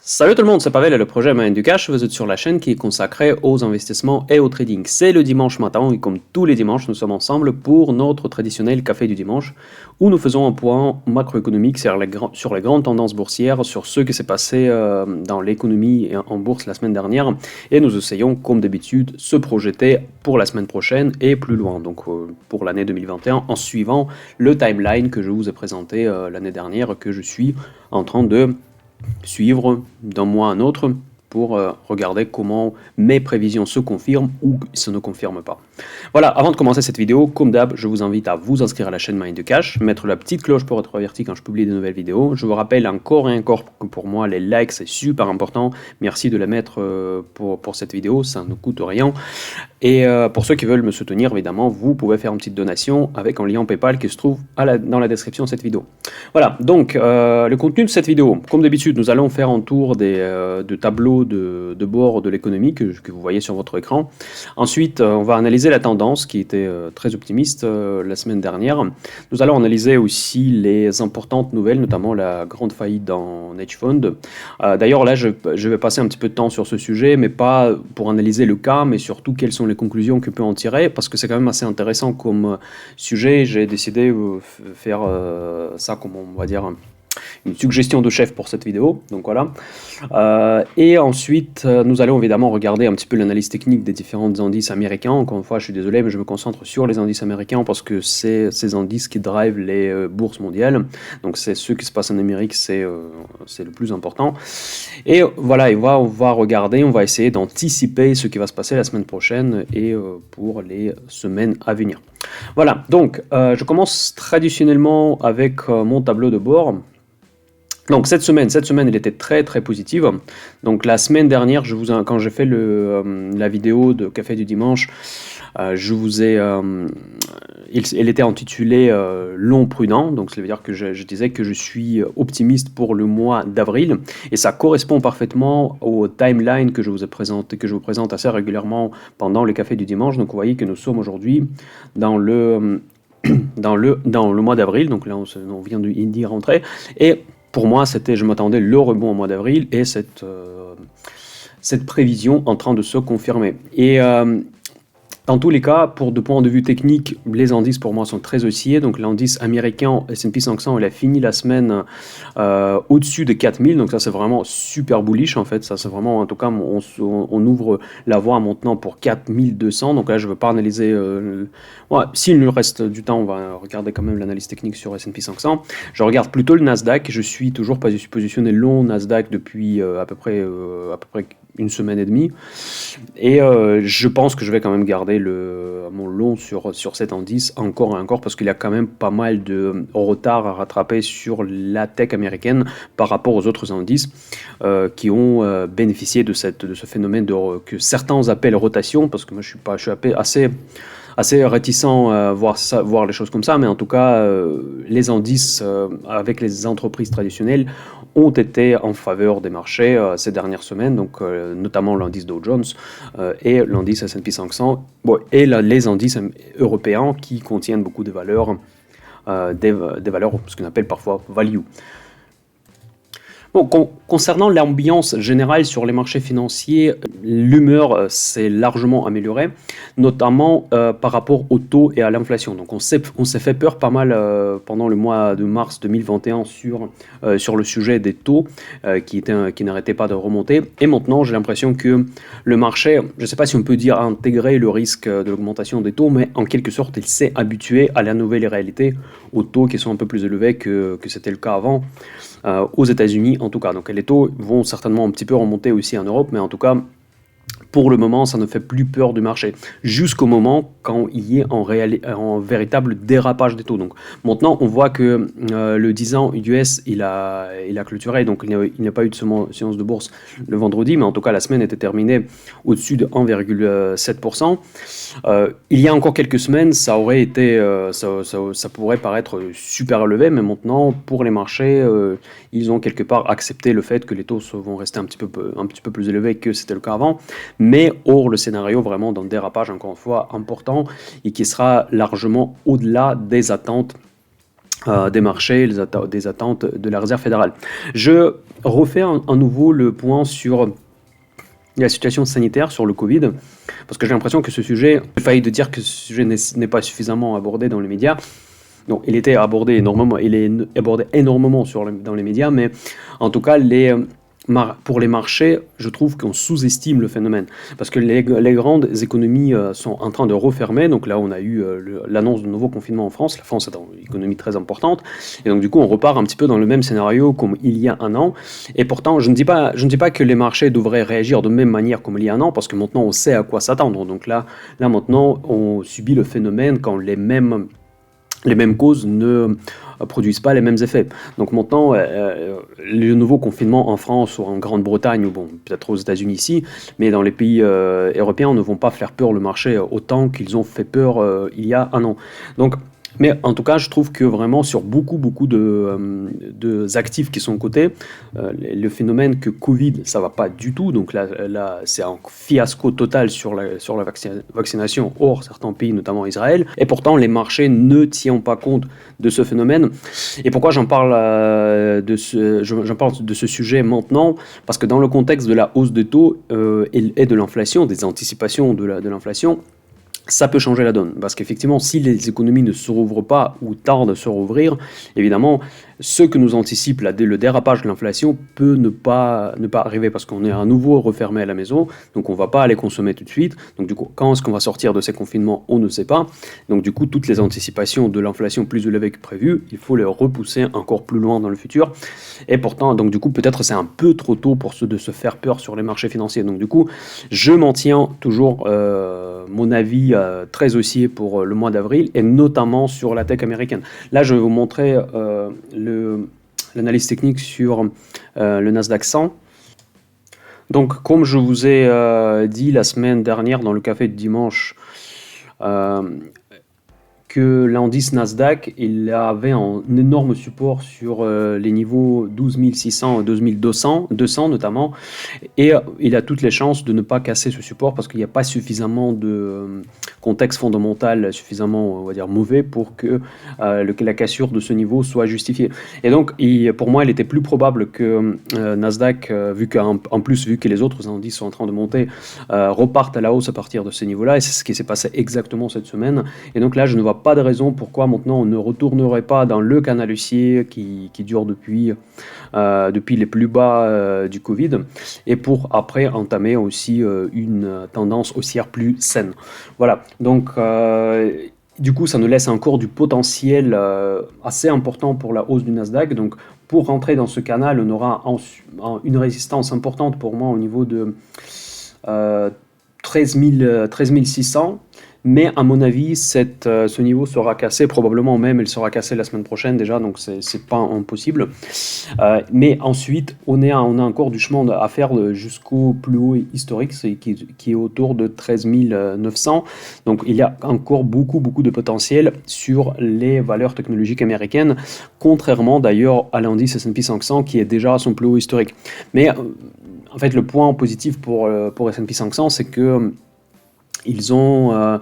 Salut tout le monde, c'est Pavel et le projet Mind du Cash. Vous êtes sur la chaîne qui est consacrée aux investissements et au trading. C'est le dimanche matin et comme tous les dimanches, nous sommes ensemble pour notre traditionnel café du dimanche où nous faisons un point macroéconomique sur les grandes tendances boursières, sur ce qui s'est passé dans l'économie et en bourse la semaine dernière et nous essayons comme d'habitude se projeter pour la semaine prochaine et plus loin, donc pour l'année 2021 en suivant le timeline que je vous ai présenté l'année dernière que je suis en train de suivre d'un mois à un autre pour regarder comment mes prévisions se confirment ou se ne confirment pas. Voilà, avant de commencer cette vidéo, comme d'hab, je vous invite à vous inscrire à la chaîne Mind the Cash, mettre la petite cloche pour être averti quand je publie de nouvelles vidéos. Je vous rappelle encore et encore que pour moi, les likes, c'est super important. Merci de les mettre pour cette vidéo, ça ne coûte rien. Et pour ceux qui veulent me soutenir, évidemment, vous pouvez faire une petite donation avec un lien PayPal qui se trouve dans la description de cette vidéo. Voilà, donc le contenu de cette vidéo, comme d'habitude, nous allons faire un tour de tableaux de bord de l'économie que vous voyez sur votre écran. Ensuite, on va analyser la tendance qui était très optimiste la semaine dernière. Nous allons analyser aussi les importantes nouvelles, notamment la grande faillite dans hedge fund. D'ailleurs, là, je vais passer un petit peu de temps sur ce sujet, mais pas pour analyser le cas, mais surtout quelles sont les conclusions que peut en tirer, parce que c'est quand même assez intéressant comme sujet. J'ai décidé de faire ça comme on va dire une suggestion de chef pour cette vidéo, donc voilà. Et ensuite, nous allons évidemment regarder un petit peu l'analyse technique des différents indices américains. Encore une fois, je suis désolé, mais je me concentre sur les indices américains parce que c'est ces indices qui drivent les bourses mondiales. Donc c'est ce qui se passe en Amérique, c'est le plus important. Et voilà, on va regarder, on va essayer d'anticiper ce qui va se passer la semaine prochaine et pour les semaines à venir. Voilà, donc je commence traditionnellement avec mon tableau de bord. Donc cette semaine, elle était très très positive. Donc la semaine dernière, quand j'ai fait la vidéo de Café du Dimanche, je vous ai, elle était intitulée long prudent. Donc ça veut dire que je disais que je suis optimiste pour le mois d'avril, et ça correspond parfaitement au timeline que je vous présente assez régulièrement pendant le Café du Dimanche. Donc vous voyez que nous sommes aujourd'hui dans le mois d'avril. Donc là on vient d'y rentrer et pour moi, je m'attendais le rebond au mois d'avril et cette prévision en train de se confirmer. Et dans tous les cas, de point de vue technique, les indices pour moi sont très oscillés. Donc l'indice américain S&P 500, il a fini la semaine au-dessus de 4000. Donc ça, c'est vraiment super bullish en fait. Ça, c'est vraiment, en tout cas, on ouvre la voie maintenant pour 4200. Donc là, je ne veux pas analyser... s'il nous reste du temps, on va regarder quand même l'analyse technique sur S&P 500. Je regarde plutôt le Nasdaq. Je suis toujours positionné long Nasdaq depuis à peu près une semaine et demie. Et je pense que je vais quand même garder mon long sur cet indice encore et encore parce qu'il y a quand même pas mal de retard à rattraper sur la tech américaine par rapport aux autres indices qui ont bénéficié de ce phénomène que certains appellent rotation, parce que moi je suis assez réticent à voir les choses comme ça, mais en tout cas, les indices avec les entreprises traditionnelles ont été en faveur des marchés ces dernières semaines, donc notamment l'indice Dow Jones et l'indice S&P 500, et les indices européens qui contiennent beaucoup de valeurs, des valeurs, ce qu'on appelle parfois value. Bon, concernant l'ambiance générale sur les marchés financiers, l'humeur s'est largement améliorée, notamment par rapport au taux et à l'inflation. Donc on s'est fait peur pas mal pendant le mois de mars 2021 sur le sujet des taux qui n'arrêtaient pas de remonter. Et maintenant, j'ai l'impression que le marché, je ne sais pas si on peut dire intégrer le risque de l'augmentation des taux, mais en quelque sorte, il s'est habitué à la nouvelle réalité, aux taux qui sont un peu plus élevés que c'était le cas avant. Aux États-Unis en tout cas. Donc les taux vont certainement un petit peu remonter aussi en Europe, mais en tout cas, pour le moment, ça ne fait plus peur du marché, jusqu'au moment quand il y ait un véritable dérapage des taux. Donc maintenant, on voit que le 10 ans US, il a clôturé, donc il n'y a pas eu de séance de bourse le vendredi, mais en tout cas, la semaine était terminée au-dessus de 1,7%. Il y a encore quelques semaines, ça aurait été, ça pourrait paraître super élevé, mais maintenant, pour les marchés, ils ont quelque part accepté le fait que les taux vont rester un petit peu plus élevés que c'était le cas avant, mais hors le scénario vraiment d'un dérapage encore une fois important et qui sera largement au-delà des attentes des marchés, des attentes de la Réserve fédérale. Je refais à nouveau le point sur la situation sanitaire, sur le Covid, parce que j'ai l'impression que ce sujet, j'ai failli de dire que ce sujet n'est pas suffisamment abordé dans les médias. Donc, il était abordé énormément, il est abordé énormément dans les médias, mais en tout cas, pour les marchés, je trouve qu'on sous-estime le phénomène. Parce que les grandes économies sont en train de refermer. Donc là, on a eu l'annonce de nouveau confinement en France. La France est une économie très importante. Et donc, du coup, on repart un petit peu dans le même scénario comme il y a un an. Et pourtant, je ne dis pas que les marchés devraient réagir de même manière comme il y a un an, parce que maintenant, on sait à quoi s'attendre. Donc là maintenant, on subit le phénomène quand les mêmes causes ne produisent pas les mêmes effets. Donc maintenant, le nouveau confinement en France ou en Grande-Bretagne, ou bon, peut-être aux États-Unis ici, mais dans les pays européens, ne vont pas faire peur le marché autant qu'ils ont fait peur il y a un an. Donc, mais en tout cas, je trouve que vraiment sur beaucoup de actifs qui sont cotés, le phénomène que Covid, ça va pas du tout. Donc là c'est un fiasco total sur la vaccination hors certains pays, notamment Israël. Et pourtant, les marchés ne tiennent pas compte de ce phénomène. Et pourquoi j'en parle j'en parle de ce sujet maintenant? Parce que dans le contexte de la hausse des taux et de l'inflation, des anticipations de l'inflation, ça peut changer la donne, parce qu'effectivement, si les économies ne se rouvrent pas ou tardent à se rouvrir, évidemment, ce que nous anticipe le dérapage de l'inflation peut ne pas arriver, parce qu'on est à nouveau refermé à la maison, donc on ne va pas aller consommer tout de suite. Donc du coup, quand est-ce qu'on va sortir de ces confinements? On ne sait pas. Donc du coup, toutes les anticipations de l'inflation plus élevée que prévu, il faut les repousser encore plus loin dans le futur. Et pourtant, donc du coup, peut-être c'est un peu trop tôt de se faire peur sur les marchés financiers. Donc du coup, je maintiens toujours mon avis très haussier pour le mois d'avril, et notamment sur la tech américaine. Là, je vais vous montrer l'analyse technique sur le Nasdaq 100. Donc, comme je vous ai dit la semaine dernière dans le café de dimanche, que l'indice Nasdaq, il avait un énorme support sur les niveaux 12 600 et 12 200 notamment, et il a toutes les chances de ne pas casser ce support parce qu'il n'y a pas suffisamment de contexte fondamental suffisamment, on va dire, mauvais pour que la cassure de ce niveau soit justifiée. Et donc, pour moi, il était plus probable que Nasdaq, vu que les autres indices sont en train de monter, repartent à la hausse à partir de ces niveaux-là, et c'est ce qui s'est passé exactement cette semaine. Et donc là, je ne vois pas de raison pourquoi maintenant on ne retournerait pas dans le canal haussier qui dure depuis les plus bas du Covid, et pour après entamer aussi une tendance haussière plus saine. Voilà, donc du coup ça nous laisse encore du potentiel assez important pour la hausse du Nasdaq. Donc pour rentrer dans ce canal, on aura une résistance importante pour moi au niveau de 13 600. Mais à mon avis, ce niveau sera cassé, probablement même il sera cassé la semaine prochaine déjà, donc c'est pas impossible. Mais ensuite, on a encore du chemin à faire jusqu'au plus haut historique, qui est autour de 13 900. Donc il y a encore beaucoup de potentiel sur les valeurs technologiques américaines, contrairement d'ailleurs à l'indice S&P 500 qui est déjà à son plus haut historique. Mais en fait, le point positif pour S&P 500, c'est que ils ont,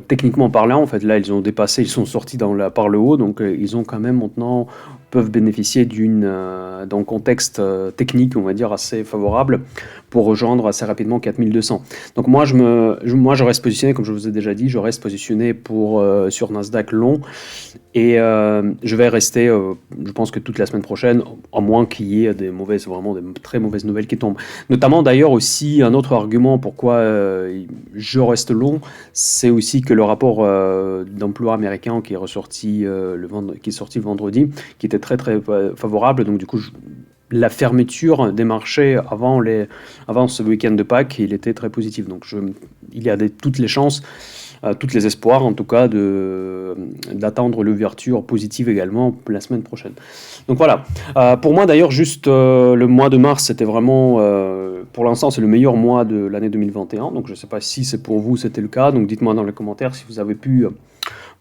techniquement parlant, en fait, là, ils ont dépassé, ils sont sortis par le haut, donc ils ont quand même maintenant, peuvent bénéficier d'un contexte technique, on va dire, assez favorable pour rejoindre assez rapidement 4200. Donc moi, je reste positionné, comme je vous ai déjà dit, je reste positionné sur Nasdaq long, et je vais rester, je pense que toute la semaine prochaine, à moins qu'il y ait vraiment des très mauvaises nouvelles qui tombent. Notamment d'ailleurs aussi, un autre argument pourquoi je reste long, c'est aussi que le rapport d'emploi américain qui est ressorti qui est sorti le vendredi, qui était très favorable. Donc du coup, la fermeture des marchés avant ce week-end de Pâques, il était très positif. Donc il y a toutes les chances, tous les espoirs en tout cas d'attendre l'ouverture positive également la semaine prochaine. Donc voilà, pour moi d'ailleurs juste le mois de mars c'était vraiment, pour l'instant c'est le meilleur mois de l'année 2021, donc je ne sais pas si c'est pour vous c'était le cas, donc dites-moi dans les commentaires si vous avez pu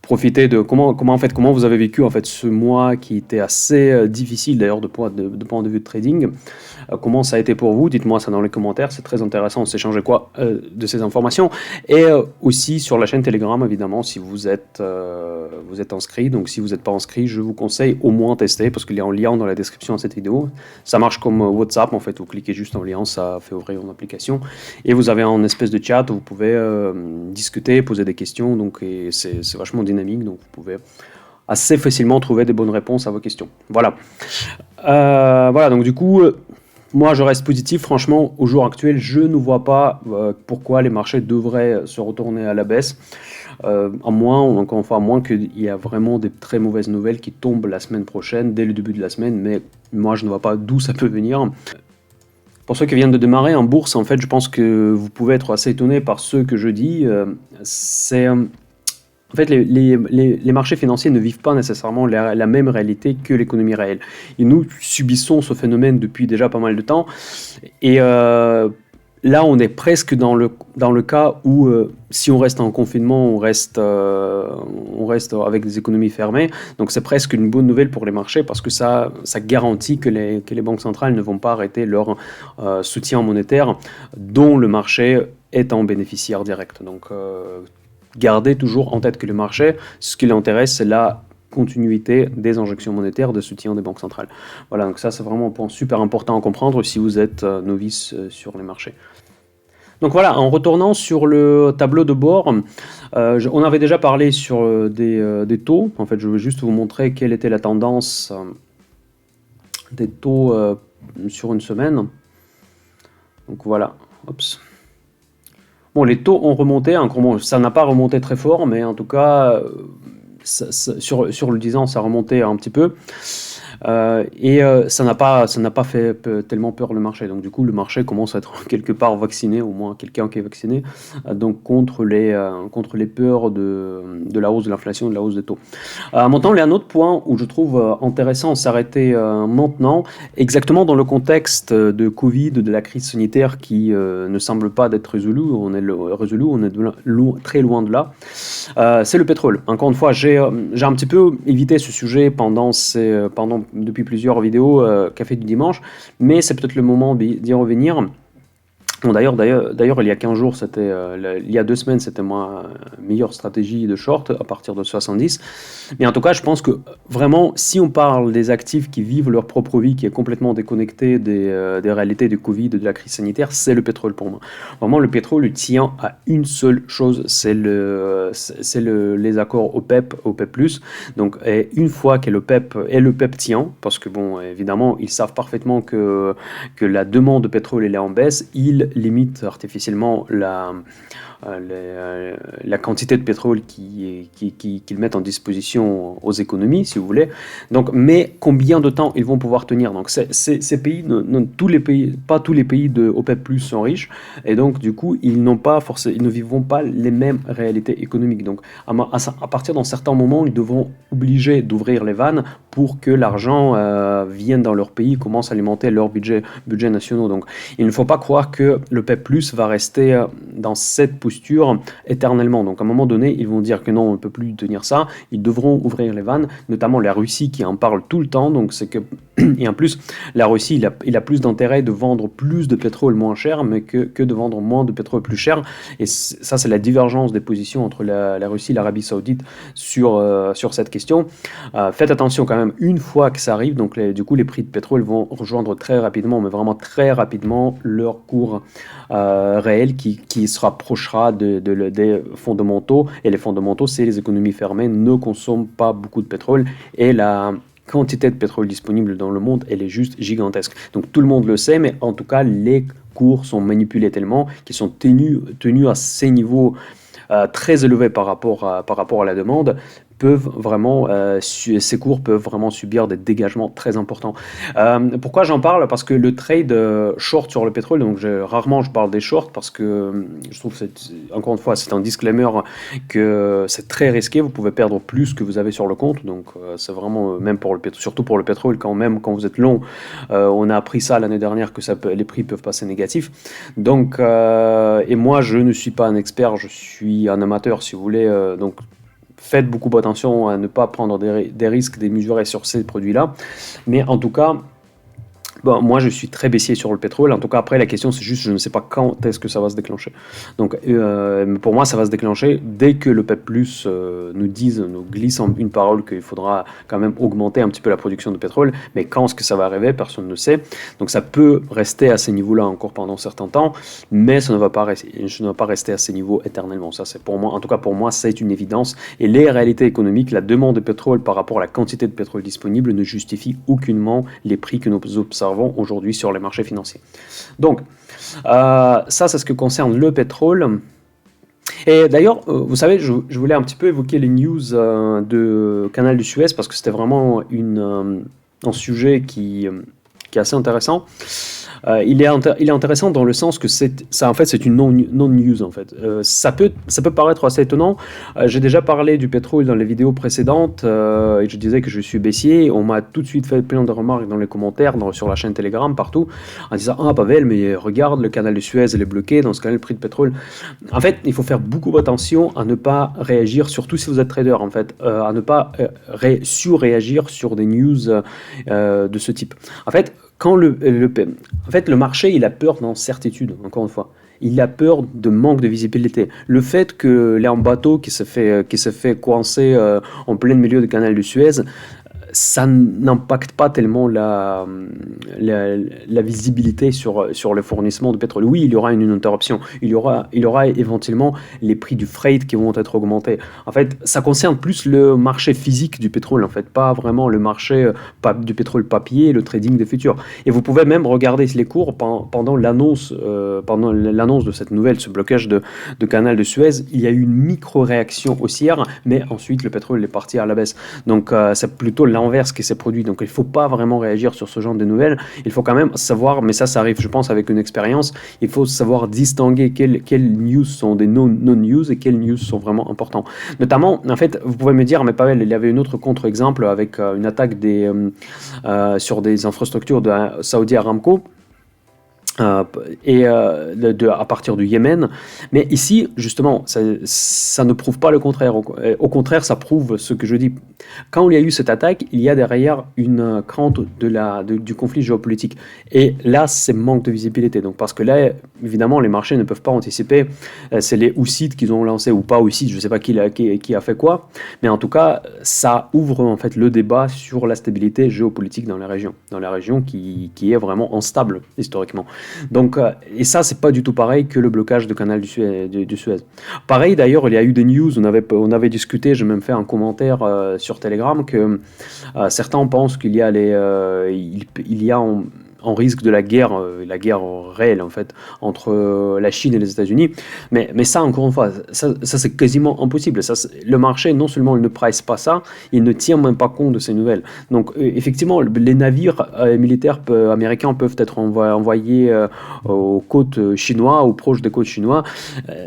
profiter de comment vous avez vécu en fait ce mois qui était assez difficile d'ailleurs de point de vue de trading. Comment ça a été pour vous? Dites-moi ça dans les commentaires, c'est très intéressant, on s'échange quoi de ces informations. Et aussi sur la chaîne Telegram, évidemment, si vous êtes inscrit. Donc si vous n'êtes pas inscrit, je vous conseille au moins tester, parce qu'il y a un lien dans la description de cette vidéo. Ça marche comme WhatsApp, en fait, vous cliquez juste en lien, ça fait ouvrir une application. Et vous avez un espèce de chat où vous pouvez discuter, poser des questions, donc et c'est vachement dynamique, donc vous pouvez assez facilement trouver des bonnes réponses à vos questions. Voilà. Voilà, donc du coup, moi je reste positif. Franchement, au jour actuel, je ne vois pas pourquoi les marchés devraient se retourner à la baisse. Encore une fois, à moins qu'il y a vraiment des très mauvaises nouvelles qui tombent la semaine prochaine, dès le début de la semaine, mais moi je ne vois pas d'où ça peut venir. Pour ceux qui viennent de démarrer en bourse, en fait, je pense que vous pouvez être assez étonné par ce que je dis. En fait, les marchés financiers ne vivent pas nécessairement la même réalité que l'économie réelle. Et nous subissons ce phénomène depuis déjà pas mal de temps. Et là, on est presque dans le cas où, si on reste en confinement, on reste avec des économies fermées. Donc, c'est presque une bonne nouvelle pour les marchés parce que ça garantit que les banques centrales ne vont pas arrêter leur soutien monétaire dont le marché est en bénéficiaire direct. Donc, gardez toujours en tête que le marché, ce qui l'intéresse, c'est la continuité des injections monétaires de soutien des banques centrales. Voilà, donc ça c'est vraiment un point super important à comprendre si vous êtes novice sur les marchés. Donc voilà, en retournant sur le tableau de bord, on avait déjà parlé sur des taux. En fait, je vais juste vous montrer quelle était la tendance des taux sur une semaine. Donc voilà, Oups. Bon, les taux ont remonté, hein, ça n'a pas remonté très fort, mais en tout cas, sur le 10 ans, ça a remonté un petit peu. Ça n'a pas fait tellement peur le marché. Donc du coup, le marché commence à être quelque part vacciné, au moins quelqu'un qui est vacciné, donc contre les peurs de la hausse de l'inflation et de la hausse des taux. Maintenant, il y a un autre point où je trouve intéressant de s'arrêter maintenant, exactement dans le contexte de Covid, de la crise sanitaire qui ne semble pas d'être résolue. On est très loin de là. C'est le pétrole. Encore une fois, j'ai un petit peu évité ce sujet depuis plusieurs vidéos Café du dimanche, mais c'est peut-être le moment d'y revenir. Bon, d'ailleurs, il y a 15 jours, il y a 2 semaines, c'était ma meilleure stratégie de short à partir de 70. Mais en tout cas, je pense que vraiment, si on parle des actifs qui vivent leur propre vie, qui est complètement déconnecté des réalités du Covid, de la crise sanitaire, c'est le pétrole pour moi. Vraiment, le pétrole tient à une seule chose, c'est les accords OPEP+. Donc, une fois que l'OPEP tient, parce que bon, évidemment, ils savent parfaitement que la demande de pétrole est en baisse, ils limite artificiellement la quantité de pétrole qu'ils mettent en disposition aux économies, si vous voulez. Donc, mais combien de temps ils vont pouvoir tenir? Donc, ces pays, pas tous les pays de OPEP+ sont riches, et donc du coup, ils ne vivront pas les mêmes réalités économiques. Donc, à partir d'un certain moment, ils devront obliger d'ouvrir les vannes pour que l'argent vienne dans leur pays, commence à alimenter leur budget nationaux. Donc, il ne faut pas croire que le PEP+ va rester dans cette posture éternellement. Donc à un moment donné, ils vont dire que non, on ne peut plus tenir ça, ils devront ouvrir les vannes, notamment la Russie qui en parle tout le temps. Donc c'est que et en plus, la Russie, il a plus d'intérêt de vendre plus de pétrole moins cher, mais que de vendre moins de pétrole plus cher. Et ça, c'est la divergence des positions entre la Russie et l'Arabie Saoudite sur cette question. Faites attention quand même, une fois que ça arrive, donc du coup, les prix de pétrole vont rejoindre très rapidement, mais vraiment très rapidement, leur cours réel qui se rapprochera des fondamentaux. Et les fondamentaux, c'est les économies fermées ne consomment pas beaucoup de pétrole. Et la quantité de pétrole disponible dans le monde, elle est juste gigantesque. Donc tout le monde le sait, mais en tout cas, les cours sont manipulés tellement qu'ils sont tenus à ces niveaux très élevés par rapport à la demande, ces cours peuvent vraiment subir des dégagements très importants. Pourquoi j'en parle? Parce que le trade short sur le pétrole, donc rarement je parle des shorts parce que je trouve encore une fois c'est un disclaimer que c'est très risqué, vous pouvez perdre plus que vous avez sur le compte, donc c'est vraiment même surtout pour le pétrole quand vous êtes long, on a appris ça l'année dernière que les prix peuvent passer négatifs. Donc et moi je ne suis pas un expert, je suis un amateur si vous voulez, donc faites beaucoup attention à ne pas prendre des risques démesurés sur ces produits-là. Mais en tout cas, bon, moi, je suis très baissier sur le pétrole. En tout cas, après, la question, c'est juste, je ne sais pas quand est-ce que ça va se déclencher. Donc, pour moi, ça va se déclencher dès que le PEP+, nous glisse une parole qu'il faudra quand même augmenter un petit peu la production de pétrole. Mais quand est-ce que ça va arriver, personne ne sait. Donc, ça peut rester à ces niveaux-là encore pendant un certain temps, mais ça ne va pas rester à ces niveaux éternellement. Ça, c'est pour moi, en tout cas, pour moi, c'est une évidence. Et les réalités économiques, la demande de pétrole par rapport à la quantité de pétrole disponible ne justifie aucunement les prix que nous observons aujourd'hui sur les marchés financiers. Donc, ça, c'est ce que concerne le pétrole. Et d'ailleurs, vous savez, je voulais un petit peu évoquer les news de Canal du Suez parce que c'était vraiment un sujet qui est assez intéressant. Il est intéressant dans le sens que en fait, c'est une non-news en fait. Ça peut paraître assez étonnant. J'ai déjà parlé du pétrole dans les vidéos précédentes et je disais que je suis baissier. On m'a tout de suite fait plein de remarques dans les commentaires, sur la chaîne Telegram, partout, en disant « Ah Pavel, mais regarde, le canal de Suez il est bloqué, dans ce cas-là, le prix de pétrole. » En fait, il faut faire beaucoup attention à ne pas réagir, surtout si vous êtes trader en fait, à ne pas surréagir sur des news de ce type. En fait, quand le marché, il a peur d'incertitude, encore une fois. Il a peur de manque de visibilité. Le fait qu'il est en bateau qui se fait coincer en plein milieu du canal de Suez, ça n'impacte pas tellement la visibilité sur le fournissement de pétrole. Oui, il y aura une interruption. Il y aura éventuellement les prix du freight qui vont être augmentés. En fait, ça concerne plus le marché physique du pétrole, en fait, pas vraiment le marché du pétrole papier, le trading des futurs. Et vous pouvez même regarder les cours pendant l'annonce de cette nouvelle, ce blocage de canal de Suez. Il y a eu une micro-réaction haussière, mais ensuite le pétrole est parti à la baisse. Donc, c'est plutôt l'inverse qui s'est produit. Donc il ne faut pas vraiment réagir sur ce genre de nouvelles. Il faut quand même savoir, mais ça arrive, je pense, avec une expérience, il faut savoir distinguer quelles news sont des non-news et quelles news sont vraiment importantes. Notamment, en fait, vous pouvez me dire, mais Pavel, il y avait une autre contre-exemple avec une attaque sur des infrastructures de Saudi Aramco. À partir du Yémen. Mais ici, justement, ça ne prouve pas le contraire. Au contraire, ça prouve ce que je dis. Quand il y a eu cette attaque, il y a derrière une crainte du conflit géopolitique. Et là, c'est manque de visibilité. Donc, parce que là, évidemment, les marchés ne peuvent pas anticiper. C'est les Houthis qu'ils ont lancé ou pas Houthis, je ne sais pas qui a fait quoi. Mais en tout cas, ça ouvre en fait le débat sur la stabilité géopolitique dans la région qui est vraiment instable historiquement. Donc, et ça, c'est pas du tout pareil que le blocage du canal du Suez. Pareil, d'ailleurs, il y a eu des news, on avait discuté, j'ai même fait un commentaire sur Telegram, que certains pensent qu'il y a en risque de la guerre réelle en fait entre la Chine et les États-Unis, mais ça encore une fois, ça c'est quasiment impossible. Le marché non seulement il ne price pas ça, il ne tient même pas compte de ces nouvelles. Donc effectivement, les navires militaires américains peuvent être envoyés aux côtes chinoises ou proches des côtes chinoises,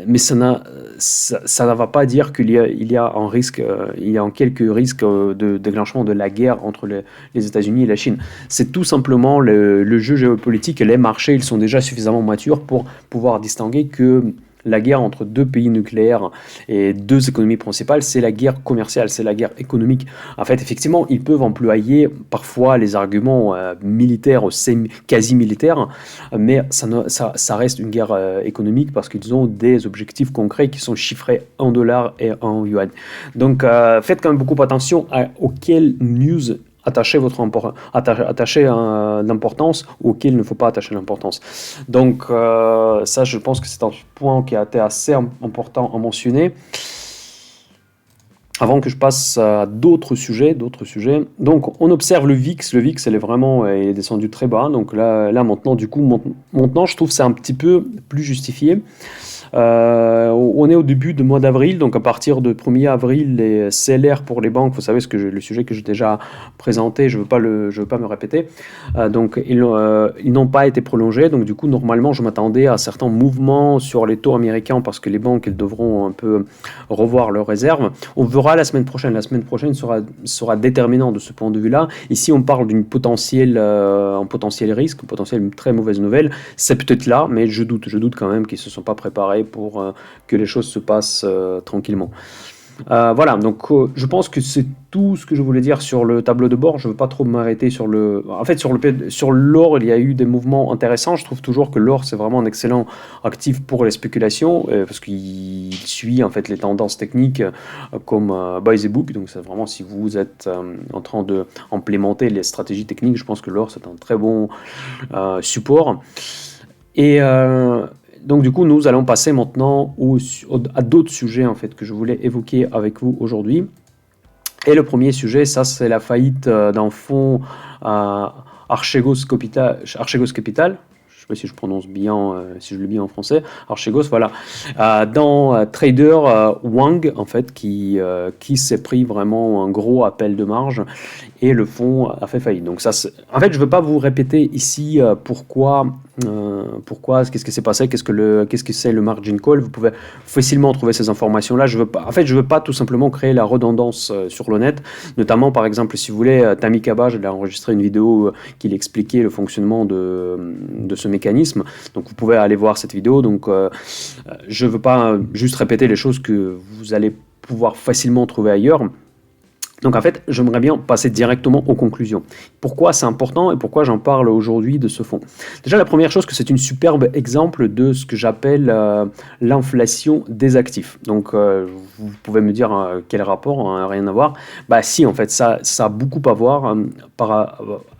mais ça ne va pas dire qu'il y a un risque, il y a quelques risques de déclenchement de la guerre entre les États-Unis et la Chine. C'est tout simplement le jeu géopolitique et les marchés, ils sont déjà suffisamment matures pour pouvoir distinguer que la guerre entre deux pays nucléaires et deux économies principales, c'est la guerre commerciale, c'est la guerre économique. En fait, effectivement, ils peuvent employer parfois les arguments militaires ou quasi militaires, mais ça reste une guerre économique parce qu'ils ont des objectifs concrets qui sont chiffrés en dollars et en yuan. Donc, faites quand même beaucoup attention auxquelles news attacher l'importance auquel il ne faut pas attacher l'importance. Donc ça, je pense que c'est un point qui a été assez important à mentionner. Avant que je passe à d'autres sujets. Donc on observe le VIX. Le VIX, il est descendu très bas. Donc là maintenant, du coup, maintenant, je trouve que c'est un petit peu plus justifié. On est au début du mois d'avril, donc à partir de 1er avril, les CLR pour les banques, vous savez le sujet que j'ai déjà présenté, je veux pas me répéter. Donc ils n'ont pas été prolongés, donc du coup normalement je m'attendais à certains mouvements sur les taux américains parce que les banques elles devront un peu revoir leurs réserves. On verra la semaine prochaine. La semaine prochaine sera déterminant de ce point de vue-là. Ici on parle d'un potentiel risque, une potentielle très mauvaise nouvelle. C'est peut-être là, mais je doute quand même qu'ils se sont pas préparés pour que les choses se passent tranquillement. Voilà, donc je pense que c'est tout ce que je voulais dire sur le tableau de bord. Je ne veux pas trop m'arrêter sur le. En fait, sur l'or, il y a eu des mouvements intéressants. Je trouve toujours que l'or, c'est vraiment un excellent actif pour les spéculations parce qu'il suit en fait les tendances techniques comme buy the book. Donc, c'est vraiment si vous êtes en train de implémenter les stratégies techniques, je pense que l'or, c'est un très bon support. Et donc du coup, nous allons passer maintenant à d'autres sujets en fait que je voulais évoquer avec vous aujourd'hui. Et le premier sujet, ça c'est la faillite d'un fonds Archegos Capital. Archegos Capital. Je ne sais pas si je prononce bien, si je le dis en français. Archegos, voilà. Dans Trader Wang, en fait, qui s'est pris vraiment un gros appel de marge et le fonds a fait faillite. Donc ça, en fait, je ne veux pas vous répéter ici pourquoi, qu'est-ce qui s'est passé, qu'est-ce que c'est le margin call. Vous pouvez facilement trouver ces informations-là. Je veux pas tout simplement créer la redondance sur le net. Notamment, par exemple, si vous voulez, Tammy Kaba, il a enregistré une vidéo qui expliquait le fonctionnement de ce mécanisme. Donc vous pouvez aller voir cette vidéo. Donc je ne veux pas juste répéter les choses que vous allez pouvoir facilement trouver ailleurs. Donc en fait, j'aimerais bien passer directement aux conclusions. Pourquoi c'est important et pourquoi j'en parle aujourd'hui de ce fonds? Déjà, la première chose, que c'est une superbe exemple de ce que j'appelle l'inflation des actifs. Donc vous pouvez me dire quel rapport, hein, rien à voir. Bah si, en fait, ça a beaucoup à voir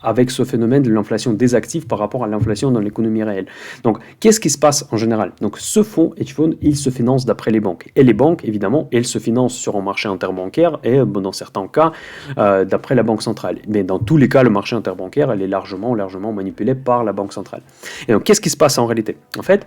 avec ce phénomène de l'inflation des actifs par rapport à l'inflation dans l'économie réelle. Donc qu'est-ce qui se passe en général? Donc ce fonds hedge fund, il se finance d'après les banques. Et les banques, évidemment, elles se financent sur un marché interbancaire et dans certains cas, d'après la Banque centrale. Mais dans tous les cas, le marché interbancaire, elle est largement manipulé par la Banque centrale. Et donc, qu'est-ce qui se passe en réalité? En fait,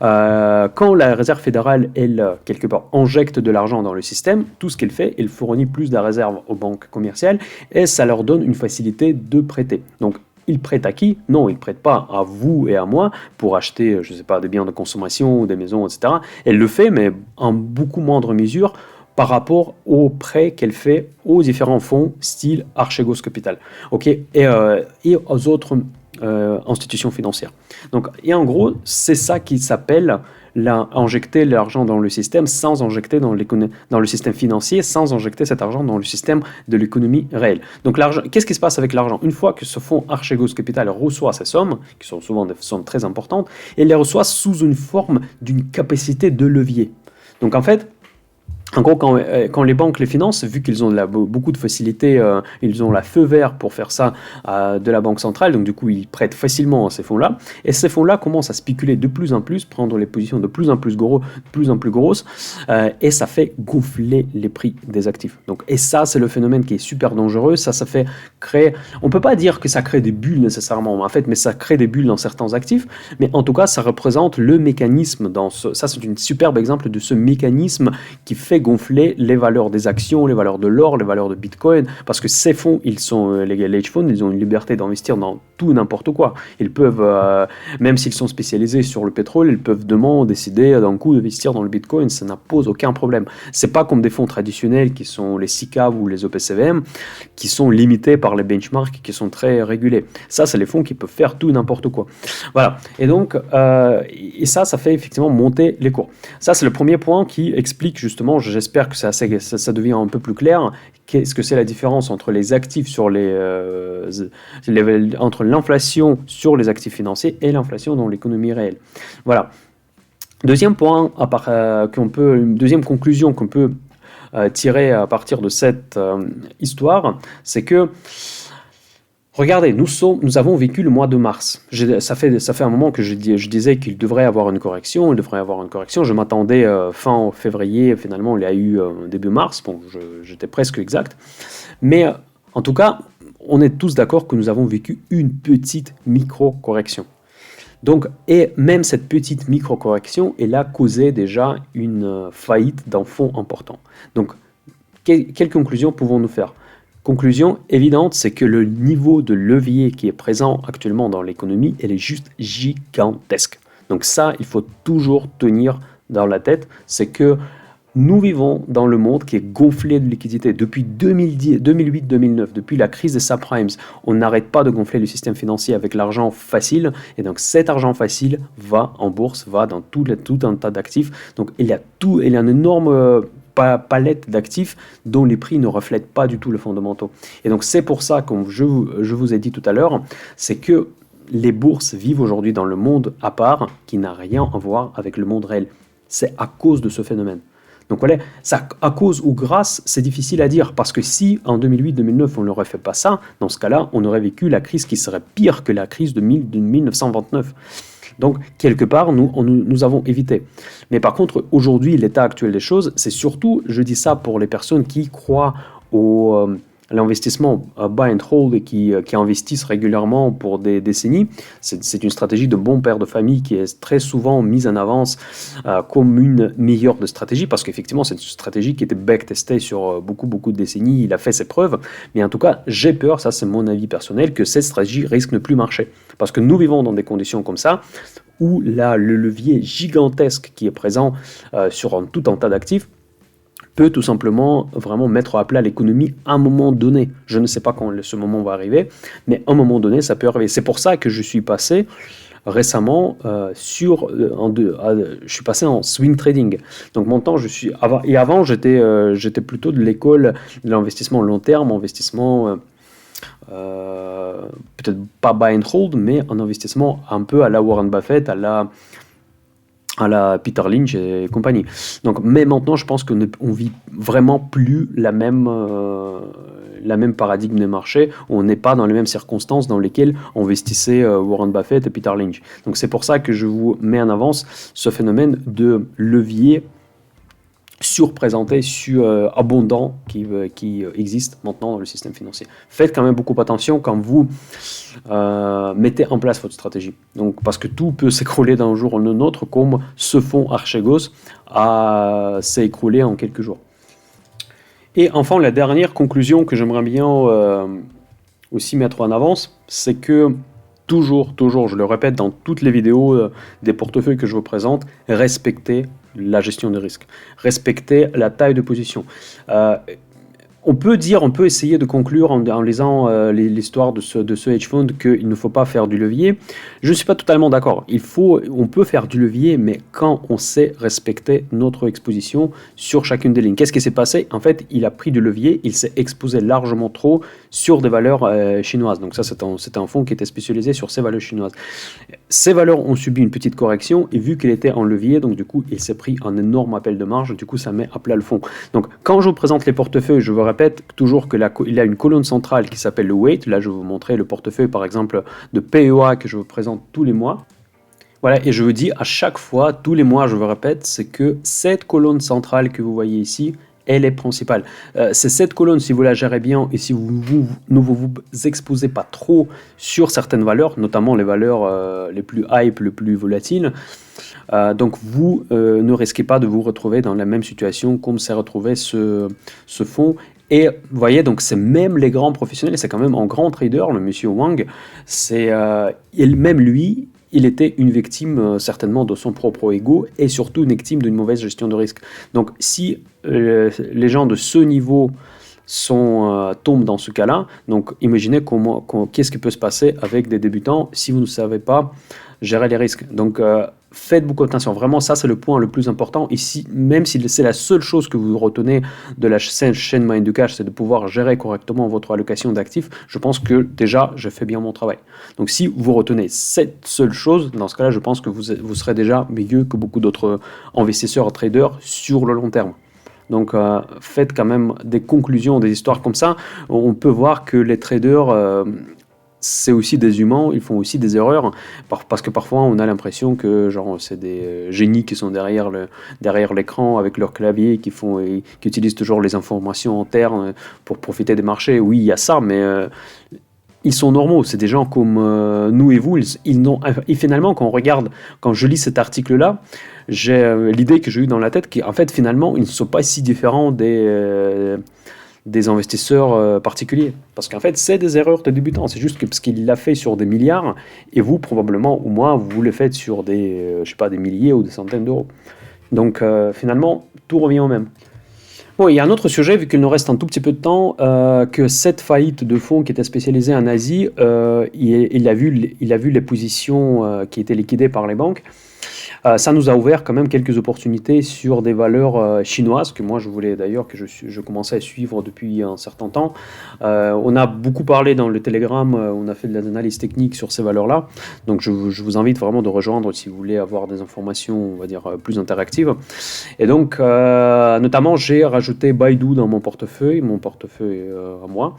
quand la Réserve fédérale, elle, quelque part, injecte de l'argent dans le système, tout ce qu'elle fait, elle fournit plus de réserves aux banques commerciales et ça leur donne une facilité de prêter. Donc, ils prêtent à qui? Non, ils ne prêtent pas à vous et à moi pour acheter, je ne sais pas, des biens de consommation ou des maisons, etc. Elle le fait, mais en beaucoup moindre mesure par rapport aux prêts qu'elle fait aux différents fonds style Archegos Capital, et aux autres institutions financières. Donc, et en gros, c'est ça qui s'appelle injecter l'argent dans le système sans injecter dans le système financier, sans injecter cet argent dans le système de l'économie réelle. Donc, l'argent, qu'est-ce qui se passe avec l'argent? Une fois que ce fonds Archegos Capital reçoit ces sommes, qui sont souvent des sommes très importantes, il les reçoit sous une forme d'une capacité de levier. Donc, en fait, en gros, quand les banques les financent, vu qu'ils ont beaucoup de facilité, ils ont la feu vert pour faire ça de la Banque centrale, donc du coup ils prêtent facilement à ces fonds-là, et ces fonds-là commencent à spéculer de plus en plus, prendre les positions de plus en plus grosses, et ça fait gonfler les prix des actifs. Donc, et ça, c'est le phénomène qui est super dangereux, ça fait créer, on peut pas dire que ça crée des bulles nécessairement, en fait, mais ça crée des bulles dans certains actifs, mais en tout cas, ça représente le mécanisme ça c'est un superbe exemple de ce mécanisme qui fait gonfler les valeurs des actions, les valeurs de l'or, les valeurs de Bitcoin, parce que ces fonds, les hedge funds, ils ont une liberté d'investir dans tout n'importe quoi. Ils peuvent, même s'ils sont spécialisés sur le pétrole, ils peuvent décider d'un coup d'investir dans le Bitcoin, ça n'impose aucun problème. C'est pas comme des fonds traditionnels qui sont les SICAV ou les OPCVM, qui sont limités par les benchmarks, qui sont très régulés. Ça, c'est les fonds qui peuvent faire tout n'importe quoi. Voilà. Et donc, et ça fait effectivement monter les cours. Ça, c'est le premier point qui explique justement, j'espère que ça devient un peu plus clair, qu'est-ce que c'est la différence entre les actifs entre l'inflation sur les actifs financiers et l'inflation dans l'économie réelle. Voilà. Deuxième point, deuxième conclusion qu'on peut tirer à partir de cette histoire, c'est que regardez, nous avons vécu le mois de mars. Ça fait un moment que je disais qu'il devrait avoir une correction. Je m'attendais fin février, finalement il y a eu début mars. Bon, j'étais presque exact. Mais en tout cas, on est tous d'accord que nous avons vécu une petite micro-correction. Donc, et même cette petite micro-correction, elle a causé déjà une faillite d'un fonds important. Donc, quelle conclusion pouvons-nous faire ? Conclusion évidente, c'est que le niveau de levier qui est présent actuellement dans l'économie, elle est juste gigantesque. Donc ça, il faut toujours tenir dans la tête, c'est que nous vivons dans le monde qui est gonflé de liquidités. Depuis 2008-2009, depuis la crise des subprimes, on n'arrête pas de gonfler le système financier avec l'argent facile. Et donc cet argent facile va en bourse, va dans tout un tas d'actifs. Donc il y a un énorme palette d'actifs dont les prix ne reflètent pas du tout les fondamentaux. Et donc c'est pour ça, comme je vous ai dit tout à l'heure, c'est que les bourses vivent aujourd'hui dans le monde à part qui n'a rien à voir avec le monde réel. C'est à cause de ce phénomène. Donc voilà, ça, à cause ou grâce, c'est difficile à dire, parce que si en 2008-2009 on n'aurait fait pas ça, dans ce cas-là, on aurait vécu la crise qui serait pire que la crise de 1929. Donc, quelque part, nous avons évité. Mais par contre, aujourd'hui, l'état actuel des choses, c'est surtout, je dis ça pour les personnes qui croient l'investissement buy and hold et qui investissent régulièrement pour des décennies. C'est une stratégie de bon père de famille qui est très souvent mise en avance comme une meilleure de stratégie, parce qu'effectivement c'est une stratégie qui était backtestée sur beaucoup de décennies, il a fait ses preuves, mais en tout cas j'ai peur, ça c'est mon avis personnel, que cette stratégie risque de ne plus marcher, parce que nous vivons dans des conditions comme ça, où là le levier gigantesque qui est présent sur tout un tas d'actifs peut tout simplement vraiment mettre à plat l'économie à un moment donné. Je ne sais pas quand ce moment va arriver, mais à un moment donné, ça peut arriver. C'est pour ça que je suis passé récemment je suis passé en swing trading. Donc maintenant, avant j'étais plutôt de l'école de l'investissement long terme, investissement peut-être pas buy and hold, mais un investissement un peu à la Warren Buffett, à la Peter Lynch et compagnie. Donc, mais maintenant, je pense qu'on ne vit vraiment plus la même paradigme des marchés, où on n'est pas dans les mêmes circonstances dans lesquelles investissaient Warren Buffett et Peter Lynch. Donc c'est pour ça que je vous mets en avance ce phénomène de levier surprésenté, abondant qui existe maintenant dans le système financier. Faites quand même beaucoup attention quand vous mettez en place votre stratégie. Donc, parce que tout peut s'écrouler d'un jour à un autre, comme ce fonds Archegos s'est écroulé en quelques jours. Et enfin, la dernière conclusion que j'aimerais bien aussi mettre en avance, c'est que toujours, je le répète dans toutes les vidéos des portefeuilles que je vous présente, respectez la gestion de risque, respectez la taille de position. On peut essayer de conclure en lisant l'histoire de ce hedge fund qu'il ne faut pas faire du levier. Je ne suis pas totalement d'accord. On peut faire du levier, mais quand on sait respecter notre exposition sur chacune des lignes. Qu'est-ce qui s'est passé? En fait, il a pris du levier, il s'est exposé largement trop sur des valeurs chinoises. Donc ça, c'était un fonds qui était spécialisé sur ces valeurs chinoises. Ces valeurs ont subi une petite correction, et vu qu'il était en levier, donc du coup, il s'est pris un énorme appel de marge, du coup, ça met à plat le fond. Donc, quand je vous présente les portefeuilles, je vous répète toujours qu'il a une colonne centrale qui s'appelle le weight. Là, je vais vous montrer le portefeuille, par exemple, de PEA que je vous présente tous les mois. Voilà, et je vous dis à chaque fois, tous les mois, je vous répète, c'est que cette colonne centrale que vous voyez ici, elle est principale. C'est cette colonne, si vous la gérez bien et si vous ne vous exposez pas trop sur certaines valeurs, notamment les valeurs les plus hype, les plus volatiles, donc vous ne risquez pas de vous retrouver dans la même situation comme s'est retrouvé ce fonds. Et vous voyez, donc c'est même les grands professionnels, c'est quand même un grand trader, le monsieur Wang, même lui, il était une victime certainement de son propre ego et surtout une victime d'une mauvaise gestion de risque. Donc si les gens de ce niveau tombent dans ce cas-là, donc imaginez qu'est-ce qui peut se passer avec des débutants si vous ne savez pas gérer les risques. Donc faites beaucoup attention, vraiment ça c'est le point le plus important ici, même si c'est la seule chose que vous retenez de la chaîne Mind du Cash, c'est de pouvoir gérer correctement votre allocation d'actifs. Je pense que déjà je fais bien mon travail. Donc si vous retenez cette seule chose, dans ce cas-là je pense que vous serez déjà mieux que beaucoup d'autres investisseurs, traders sur le long terme. Donc faites quand même des conclusions, des histoires comme ça. On peut voir que les traders c'est aussi des humains, ils font aussi des erreurs, parce que parfois on a l'impression que c'est des génies qui sont derrière l'écran avec leur clavier, qui utilisent toujours les informations internes pour profiter des marchés. Oui, il y a ça, mais ils sont normaux, c'est des gens comme nous et vous. Et finalement, quand je lis cet article-là, j'ai l'idée que j'ai eue dans la tête qu'en fait, finalement, ils ne sont pas si différents des investisseurs particuliers. Parce qu'en fait, c'est des erreurs de débutants. C'est juste parce qu'il l'a fait sur des milliards, et vous, probablement, ou moi, vous le faites sur des milliers ou des centaines d'euros. Donc, finalement, tout revient au même. Bon, il y a un autre sujet, vu qu'il nous reste un tout petit peu de temps, que cette faillite de fonds qui était spécialisé en Asie, il a vu les positions qui étaient liquidées par les banques. Ça nous a ouvert quand même quelques opportunités sur des valeurs chinoises que moi je voulais d'ailleurs, que je commençais à suivre depuis un certain temps. On a beaucoup parlé dans le Telegram, on a fait de l'analyse technique sur ces valeurs-là. Donc je vous invite vraiment de rejoindre si vous voulez avoir des informations, on va dire, plus interactives. Et donc, notamment, j'ai rajouté Baidu dans mon portefeuille à moi,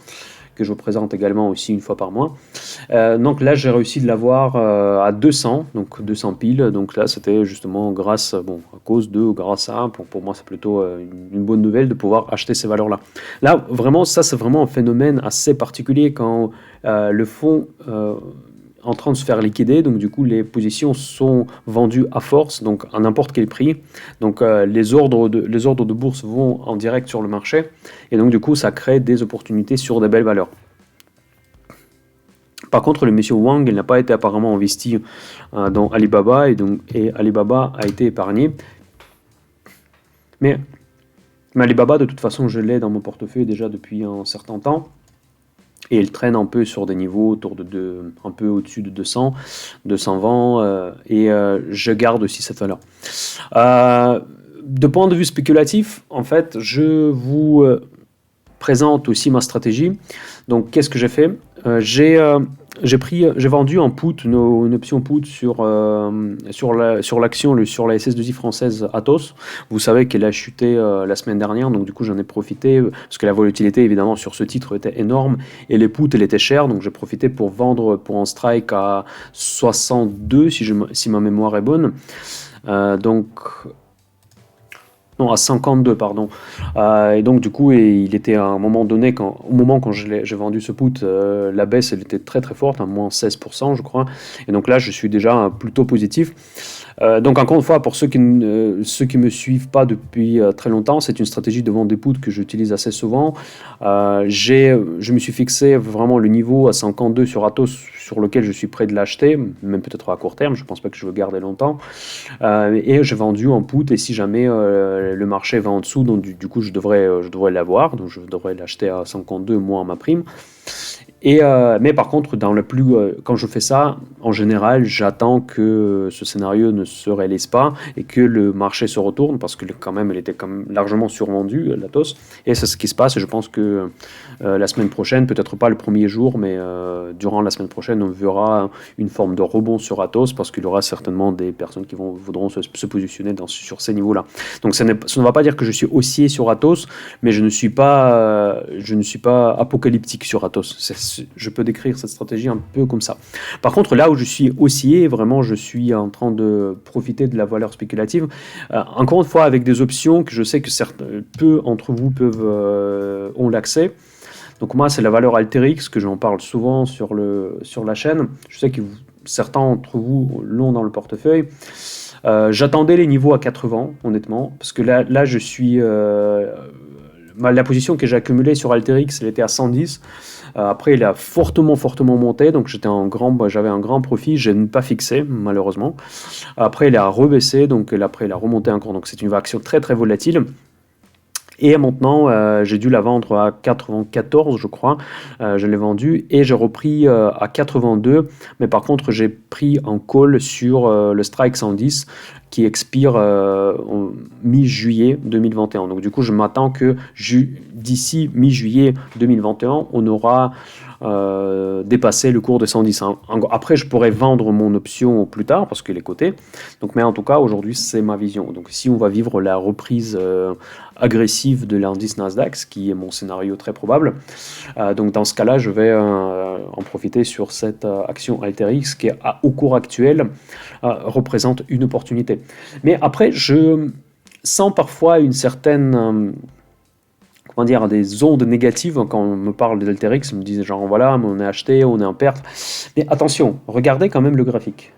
que je vous présente également aussi une fois par mois. Donc là, j'ai réussi de l'avoir à 200, donc 200 piles. Donc là, c'était justement grâce, bon, à cause de, grâce à, pour moi, c'est plutôt une bonne nouvelle de pouvoir acheter ces valeurs-là. Là, vraiment, ça, c'est vraiment un phénomène assez particulier quand le fonds en train de se faire liquider, donc du coup les positions sont vendues à force, donc à n'importe quel prix. Donc les ordres de bourse vont en direct sur le marché, et donc du coup ça crée des opportunités sur des belles valeurs. Par contre, le monsieur Wang, il n'a pas été apparemment investi dans Alibaba, et Alibaba a été épargné. Mais Alibaba, de toute façon, je l'ai dans mon portefeuille déjà depuis un certain temps. Et il traîne un peu sur des niveaux autour un peu au-dessus de 200, 220, et je garde aussi cette valeur. De point de vue spéculatif, en fait, je vous présente aussi ma stratégie. Donc, qu'est-ce que j'ai fait? J'ai vendu en put, une option put sur l'action, sur la SS2I française Atos. Vous savez qu'elle a chuté la semaine dernière, donc du coup j'en ai profité, parce que la volatilité évidemment sur ce titre était énorme, et les puts elle était chère, donc j'ai profité pour vendre pour un strike à 62 si ma mémoire est bonne. Donc... Non, à 52, pardon. Et donc, du coup, il était à un moment donné, au moment quand j'ai vendu ce put, la baisse, elle était très très forte, à moins 16%, je crois. Et donc là, je suis déjà plutôt positif. Donc, encore une fois, pour ceux qui me suivent pas depuis très longtemps, c'est une stratégie de vente des puts que j'utilise assez souvent. Je me suis fixé vraiment le niveau à 52 sur Atos, sur lequel je suis prêt de l'acheter, même peut-être à court terme, je ne pense pas que je veux garder longtemps. Et j'ai vendu en put, et si jamais le marché va en dessous, donc du coup je devrais l'avoir, donc je devrais l'acheter à 52 moins ma prime. Mais par contre, quand je fais ça, en général, j'attends que ce scénario ne se réalise pas et que le marché se retourne, parce que quand même, elle était quand même largement survendue, l'Atos. Et c'est ce qui se passe. Et je pense que la semaine prochaine, peut-être pas le premier jour, mais durant la semaine prochaine, on verra une forme de rebond sur Atos, parce qu'il y aura certainement des personnes qui voudront se positionner sur ces niveaux-là. Donc ça ne va pas dire que je suis haussier sur Atos, mais je ne suis pas apocalyptique sur Atos. Je peux décrire cette stratégie un peu comme ça. Par contre, là où je suis haussier, vraiment, je suis en train de profiter de la valeur spéculative. Encore une fois, avec des options que je sais que peu entre vous ont l'accès. Donc moi, c'est la valeur Alteryx, que j'en parle souvent sur la chaîne. Je sais que certains d'entre vous l'ont dans le portefeuille. J'attendais les niveaux à 80, honnêtement, parce que là je suis... la position que j'ai accumulée sur Alteryx, elle était à 110. Après, il a fortement monté, donc j'avais un grand profit, je n'ai pas fixé, malheureusement. Après, il a rebaissé, donc après, il a remonté encore, donc c'est une action très très volatile. Et maintenant, j'ai dû la vendre à 94, je crois. Je l'ai vendue et j'ai repris à 82. Mais par contre, j'ai pris un call sur le Strike 110 qui expire en mi-juillet 2021. Donc du coup, je m'attends que d'ici mi-juillet 2021, on aura dépassé le cours de 110. Après, je pourrais vendre mon option plus tard parce qu'elle est cotée. Donc, mais en tout cas, aujourd'hui, c'est ma vision. Donc si on va vivre la reprise agressive de l'indice Nasdaq, ce qui est mon scénario très probable, donc dans ce cas-là, je vais en profiter sur cette action Alteryx qui, au cours actuel, représente une opportunité. Mais après, je sens parfois une certaine... comment dire, des ondes négatives quand on me parle d'Alterix, on me dit genre voilà, on est acheté, on est en perte. Mais attention, regardez quand même le graphique.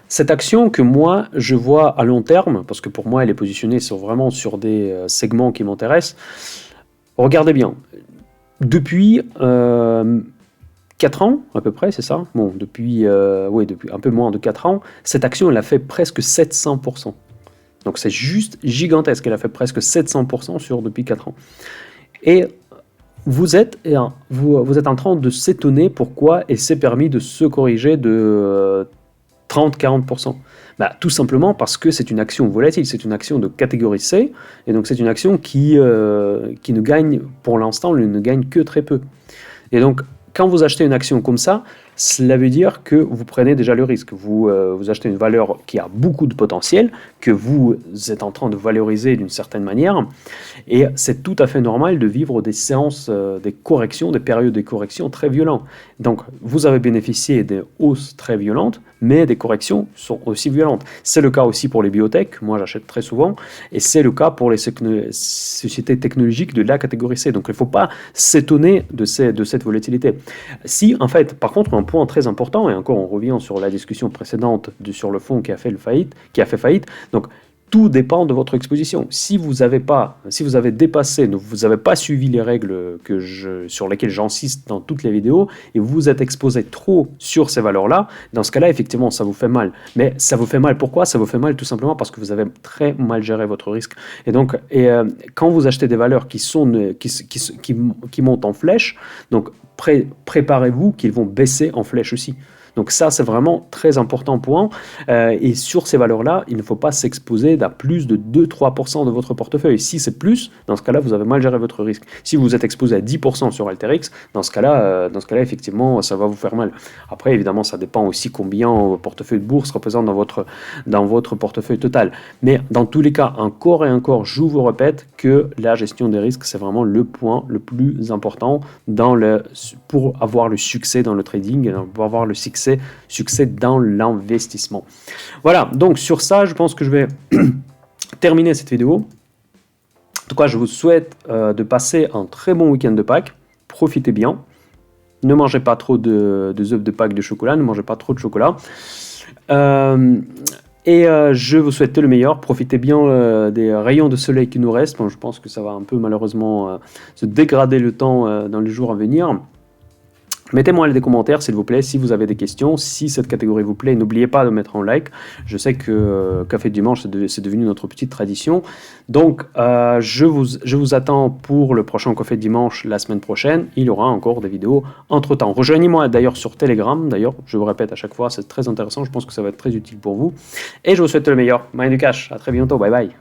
Cette action que moi je vois à long terme, parce que pour moi elle est positionnée vraiment sur des segments qui m'intéressent, regardez bien. Depuis 4 ans à peu près, c'est ça? Bon, depuis un peu moins de 4 ans, cette action elle a fait presque 700%. Donc c'est juste gigantesque, elle a fait presque 700% depuis 4 ans. Et vous êtes en train de s'étonner pourquoi elle s'est permis de se corriger de 30-40%. Bah, tout simplement parce que c'est une action volatile, c'est une action de catégorie C, et donc c'est une action qui ne gagne, pour l'instant, ne gagne que très peu. Et donc, quand vous achetez une action comme ça, cela veut dire que vous prenez déjà le risque. Vous achetez une valeur qui a beaucoup de potentiel, que vous êtes en train de valoriser d'une certaine manière, et c'est tout à fait normal de vivre des séances, des corrections, des périodes de corrections très violentes. Donc, vous avez bénéficié des hausses très violentes, mais des corrections sont aussi violentes. C'est le cas aussi pour les biotech, moi j'achète très souvent, et c'est le cas pour les sociétés technologiques de la catégorie C. Donc, il ne faut pas s'étonner de cette volatilité. Si, en fait, par contre, un point très important, et encore on revient sur la discussion précédente sur le fonds qui a fait faillite, donc tout dépend de votre exposition. Si vous avez dépassé, vous n'avez pas suivi les règles sur lesquelles j'insiste dans toutes les vidéos, et vous êtes exposé trop sur ces valeurs-là, dans ce cas-là, effectivement, ça vous fait mal. Mais ça vous fait mal, pourquoi? Ça vous fait mal tout simplement parce que vous avez très mal géré votre risque. Et donc, quand vous achetez des valeurs qui montent en flèche, donc préparez-vous qu'ils vont baisser en flèche aussi. Donc ça, c'est vraiment très important point. Et sur ces valeurs-là, il ne faut pas s'exposer à plus de 2-3% de votre portefeuille. Si c'est plus, dans ce cas-là, vous avez mal géré votre risque. Si vous êtes exposé à 10% sur Alteryx, dans ce cas-là, effectivement, ça va vous faire mal. Après, évidemment, ça dépend aussi combien votre portefeuille de bourse représente dans votre portefeuille total. Mais dans tous les cas, encore et encore, je vous répète que la gestion des risques, c'est vraiment le point le plus important pour avoir le succès dans le trading, pour avoir le succès dans l'investissement. Voilà, donc sur ça, je pense que je vais terminer cette vidéo. En tout cas, je vous souhaite de passer un très bon week-end de Pâques. Profitez bien. Ne mangez pas trop de œufs de Pâques de chocolat, ne mangez pas trop de chocolat. Je vous souhaite le meilleur. Profitez bien des rayons de soleil qui nous restent. Bon, je pense que ça va un peu malheureusement se dégrader le temps dans les jours à venir. Mettez-moi des commentaires s'il vous plaît si vous avez des questions, si cette catégorie vous plaît, n'oubliez pas de mettre un like. Je sais que Café du Dimanche c'est devenu notre petite tradition. Donc je vous attends pour le prochain Café du Dimanche la semaine prochaine. Il y aura encore des vidéos entre temps. Rejoignez-moi d'ailleurs sur Telegram, d'ailleurs je vous répète à chaque fois, c'est très intéressant, je pense que ça va être très utile pour vous. Et je vous souhaite le meilleur. Mind du Cash, à très bientôt, bye bye.